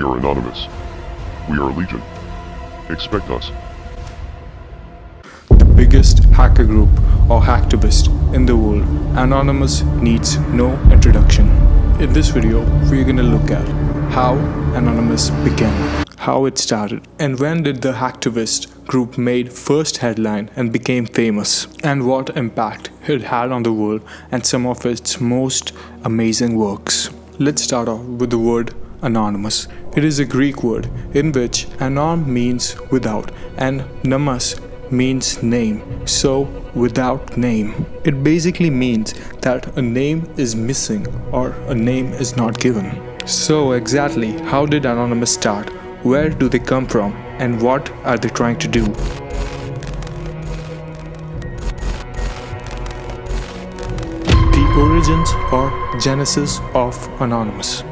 We are Anonymous. We are Legion. Expect us. The biggest hacker group or hacktivist in the world, Anonymous needs no introduction. In this video, we're going to look at how Anonymous began, how it started, and when did the hacktivist group made first headline and became famous, and what impact it had on the world and some of its most amazing works. Let's start off with the word Anonymous. It is a Greek word in which anon means without and nomos means name, so without name. It basically means that a name is missing or a name is not given. So exactly how did Anonymous start? Where do they come from and what are they trying to do? The origins or genesis of Anonymous.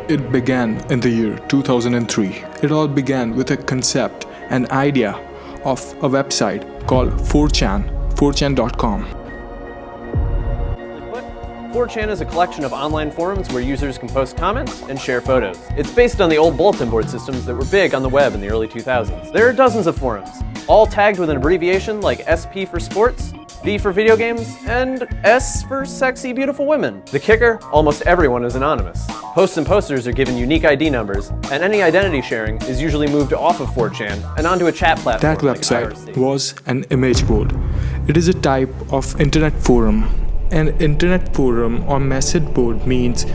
It began in the year 2003. It all began with a concept, an idea of a website called 4chan.com. 4chan is a collection of online forums where users can post comments and share photos. It's based on the old bulletin board systems that were big on the web in the early 2000s. There are dozens of forums, all tagged with an abbreviation like SP for sports, V for video games, and S for sexy, beautiful women. The kicker? Almost everyone is anonymous. Hosts and posters are given unique ID numbers, and any identity sharing is usually moved off of 4chan and onto a chat platform. That website was an image board. It is a type of internet forum. An internet forum or message board means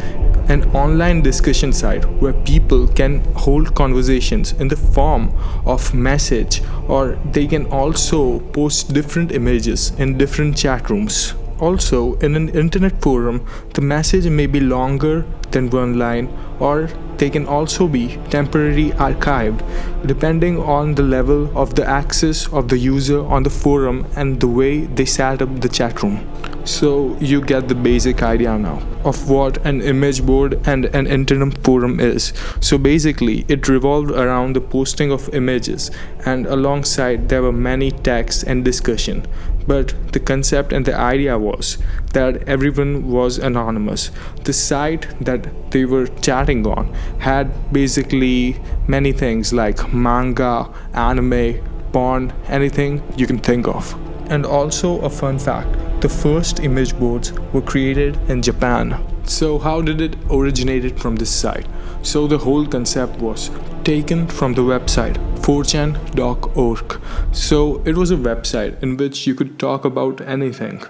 an online discussion site where people can hold conversations in the form of message, or they can also post different images in different chat rooms. Also, in an internet forum, the message may be longer than one line, or they can also be temporarily archived depending on the level of the access of the user on the forum and the way they set up the chat room. So you get the basic idea now of what an image board and an internet forum is. So basically it revolved around the posting of images, and alongside there were many texts and discussion. But the concept and the idea was that everyone was anonymous. The site that they were chatting on had basically many things like manga, anime, porn, anything you can think of. And also a fun fact, the first image boards were created in Japan. So how did it originated from this site? So the whole concept was taken from the website 4chan.org. So it was a website in which you could talk about anything.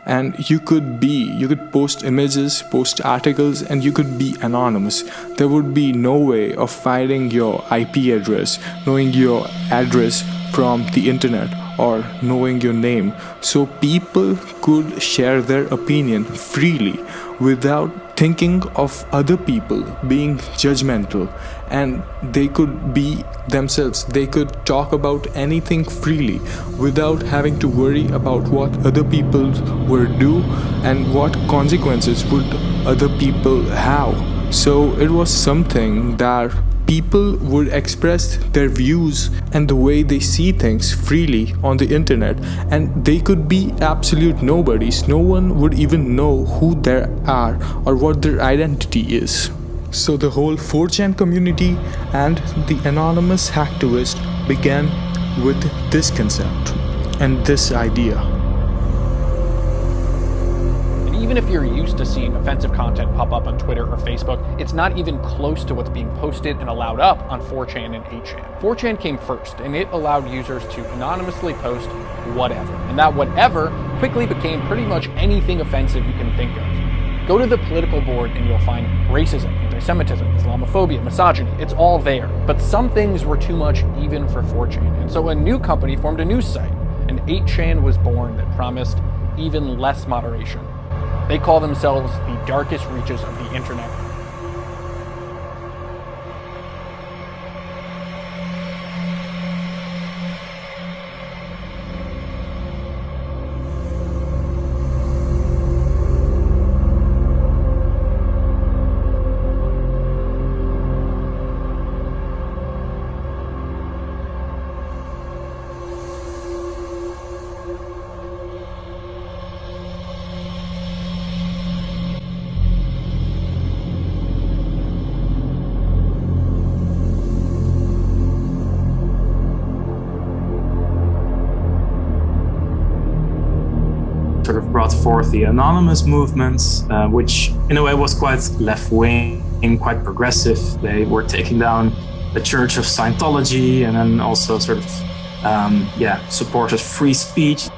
And you could post images, post articles, and you could be anonymous. There would be no way of finding your IP address, knowing your address from the internet, or knowing your name. So people could share their opinion freely without thinking of other people being judgmental, and they could be themselves. They could talk about anything freely without having to worry about what other people would do and what consequences would other people have. So it was something that people would express their views and the way they see things freely on the internet, and they could be absolute nobodies. No one would even know who they are or what their identity is. So the whole 4chan community and the anonymous hacktivist began with this concept and this idea. Even if you're used to seeing offensive content pop up on Twitter or Facebook, it's not even close to what's being posted and allowed up on 4chan and 8chan. 4chan came first, and it allowed users to anonymously post whatever. And that whatever quickly became pretty much anything offensive you can think of. Go to the political board and you'll find racism, anti-Semitism, Islamophobia, misogyny. It's all there. But some things were too much even for 4chan. And so a new company formed a news site, and 8chan was born that promised even less moderation. They call themselves the darkest reaches of the internet. brought forth the Anonymous movements, which in a way was quite left-wing, quite progressive. They were taking down the Church of Scientology and then also sort of, supported free speech.